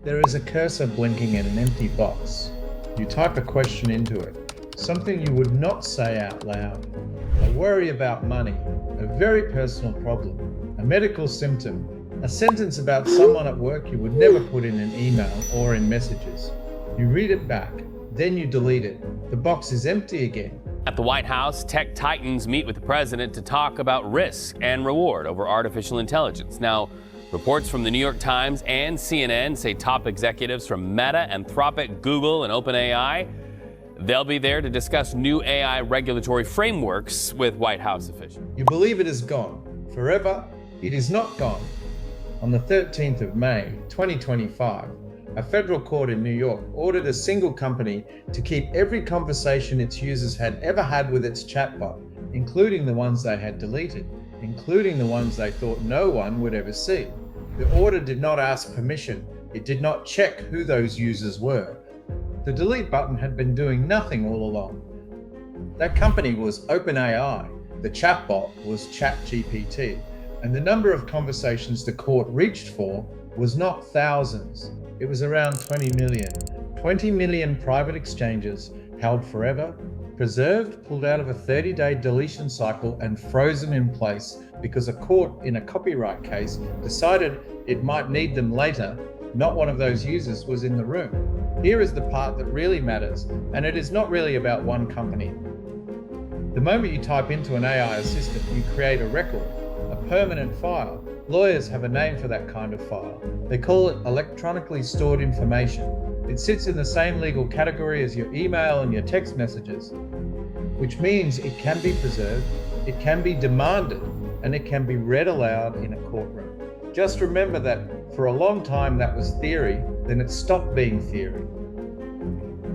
There is a cursor blinking in an empty box. You type a question into it, something you would not say out loud. A worry about money, a very personal problem, a medical symptom, a sentence about someone at work you would never put in an email or in messages. You read it back, then you delete it. The box is empty again. At the White House, tech titans meet with the president to talk about risk and reward over artificial intelligence. Now, reports from the New York Times and CNN say top executives from Meta, Anthropic, Google, and OpenAI, they'll be there to discuss new AI regulatory frameworks with White House officials. You believe it is gone. Forever, it is not gone. On the 13th of May, 2025, a federal court in New York ordered a single company to keep every conversation its users had ever had with its chatbot, including the ones they had deleted, including the ones they thought no one would ever see. The order did not ask permission. It did not check who those users were. The delete button had been doing nothing all along. That company was OpenAI. The chatbot was ChatGPT. And the number of conversations the court reached for was not thousands. It was around 20 million. 20 million private exchanges held forever, preserved, pulled out of a 30-day deletion cycle and frozen in place because a court in a copyright case decided it might need them later. Not one of those users was in the room. Here is the part that really matters, and it is not really about one company. The moment you type into an AI assistant, you create a record, a permanent file. Lawyers have a name for that kind of file. They call it electronically stored information. It sits in the same legal category as your email and your text messages, which means it can be preserved, it can be demanded, and it can be read aloud in a courtroom. Just remember that for a long time that was theory, then it stopped being theory.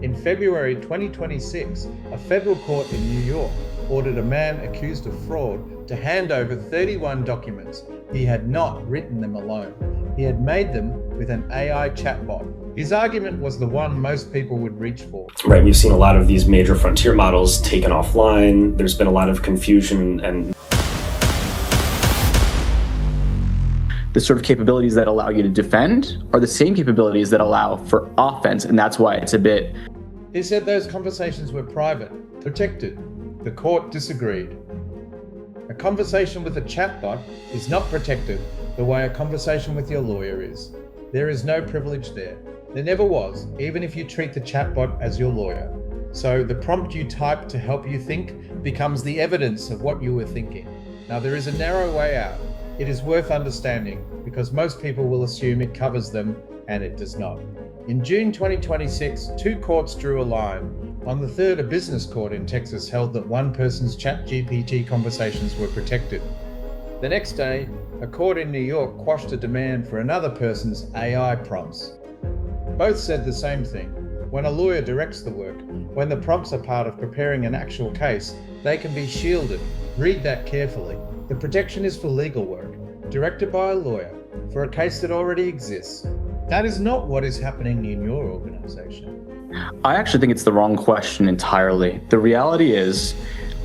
In February 2026, a federal court in New York ordered a man accused of fraud to hand over 31 documents. He had not written them alone. He had made them with an AI chatbot. His argument was the one most people would reach for. Right, we've seen a lot of these major frontier models taken offline. There's been a lot of confusion, and the sort of capabilities that allow you to defend are the same capabilities that allow for offense, and that's why it's a bit... He said those conversations were private, protected. The court disagreed. A conversation with a chatbot is not protected the way a conversation with your lawyer is. There is no privilege there. There never was, even if you treat the chatbot as your lawyer. So the prompt you type to help you think becomes the evidence of what you were thinking. Now there is a narrow way out. It is worth understanding because most people will assume it covers them, and it does not. In June 2026, two courts drew a line. On the 3rd, a business court in Texas held that one person's ChatGPT conversations were protected. The next day, a court in New York quashed a demand for another person's AI prompts. Both said the same thing. When a lawyer directs the work, when the prompts are part of preparing an actual case, they can be shielded. Read that carefully. The protection is for legal work, directed by a lawyer, for a case that already exists. That is not what is happening in your organization. I actually think it's the wrong question entirely. The reality is,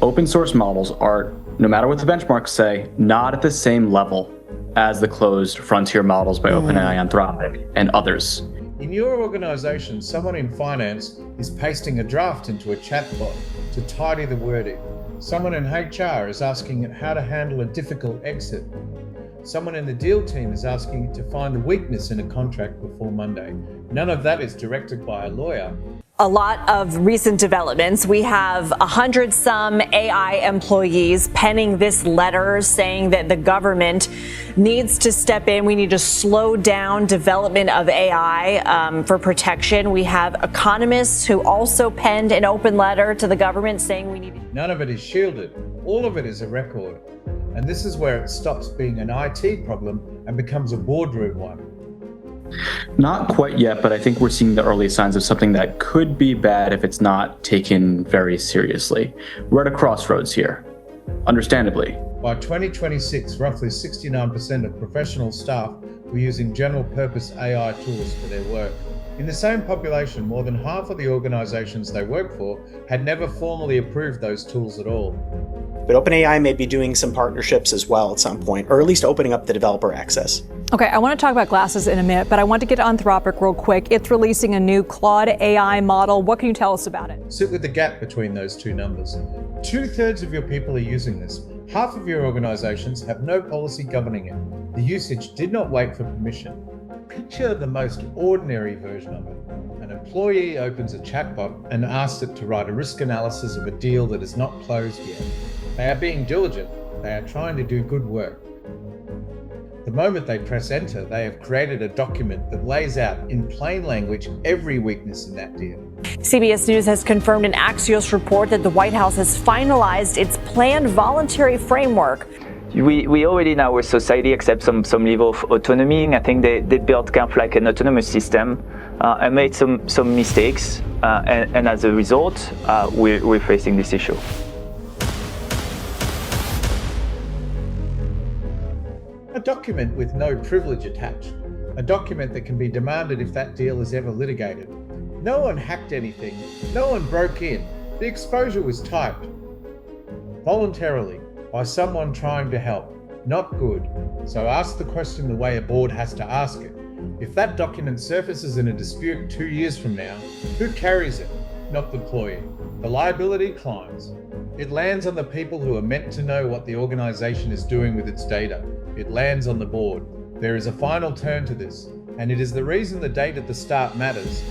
open source models are, no matter what the benchmarks say, not at the same level as the closed frontier models by OpenAI, Anthropic, and others. In your organization, someone in finance is pasting a draft into a chatbot to tidy the wording. Someone in HR is asking it how to handle a difficult exit. Someone in the deal team is asking it to find a weakness in a contract before Monday. None of that is directed by a lawyer. A lot of recent developments. We have 100-some AI employees penning this letter saying that the government needs to step in. We need to slow down development of AI for protection. We have economists who also penned an open letter to the government saying we need... None of it is shielded. All of it is a record. And this is where it stops being an IT problem and becomes a boardroom one. Not quite yet, but I think we're seeing the early signs of something that could be bad if it's not taken very seriously. We're at a crossroads here, understandably. By 2026, roughly 69% of professional staff were using general-purpose AI tools for their work. In the same population, more than half of the organizations they work for had never formally approved those tools at all. But OpenAI may be doing some partnerships as well at some point, or at least opening up the developer access. Okay, I want to talk about glasses in a minute, but I want to get to Anthropic real quick. It's releasing a new Claude AI model. What can you tell us about it? Sit with the gap between those two numbers. 2/3 of your people are using this. Half of your organizations have no policy governing it. The usage did not wait for permission. Picture the most ordinary version of it. An employee opens a chatbot and asks it to write a risk analysis of a deal that is not closed yet. They are being diligent. They are trying to do good work. The moment they press enter, they have created a document that lays out in plain language every weakness in that deal. CBS News has confirmed an Axios report that the White House has finalized its planned voluntary framework. We already in our society accept some level of autonomy. I think they built kind of like an autonomous system and made some mistakes. And as a result, we're facing this issue. A document with no privilege attached. A document that can be demanded if that deal is ever litigated. No one hacked anything. No one broke in. The exposure was typed voluntarily by someone trying to help. Not good. So ask the question the way a board has to ask it. If that document surfaces in a dispute 2 years from now, who carries it? Not the employee. The liability climbs. It lands on the people who are meant to know what the organization is doing with its data. It lands on the board. There is a final turn to this, and it is the reason the date at the start matters.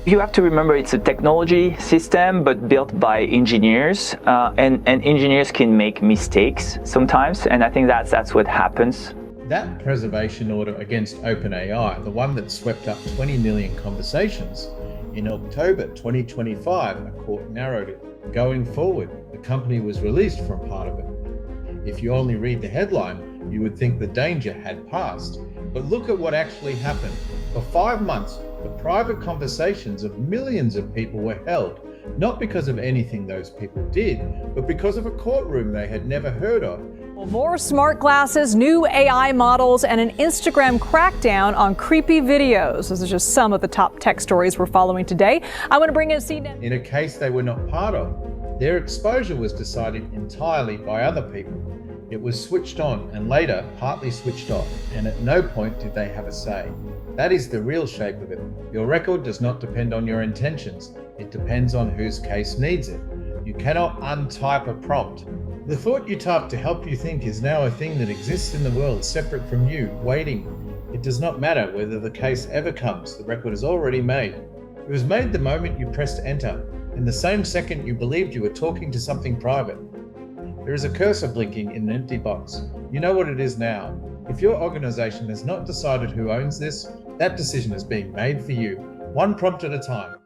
You have to remember it's a technology system, but built by engineers, and engineers can make mistakes sometimes, and I think that's what happens. That preservation order against OpenAI, the one that swept up 20 million conversations, in October 2025, a court narrowed it. Going forward, the company was released from part of it. If you only read the headline, you would think the danger had passed. But look at what actually happened. For 5 months, the private conversations of millions of people were held, not because of anything those people did, but because of a courtroom they had never heard of. Well, more smart glasses, new AI models, and an Instagram crackdown on creepy videos. Those are just some of the top tech stories we're following today. I want to bring in CNN. In a case they were not part of, their exposure was decided entirely by other people. It was switched on and later partly switched off, and at no point did they have a say. That is the real shape of it. Your record does not depend on your intentions. It depends on whose case needs it. You cannot untype a prompt. The thought you typed to help you think is now a thing that exists in the world separate from you, waiting. It does not matter whether the case ever comes. The record is already made. It was made the moment you pressed enter, in the same second you believed you were talking to something private. There is a cursor blinking in an empty box. You know what it is now. If your organization has not decided who owns this, that decision is being made for you, one prompt at a time.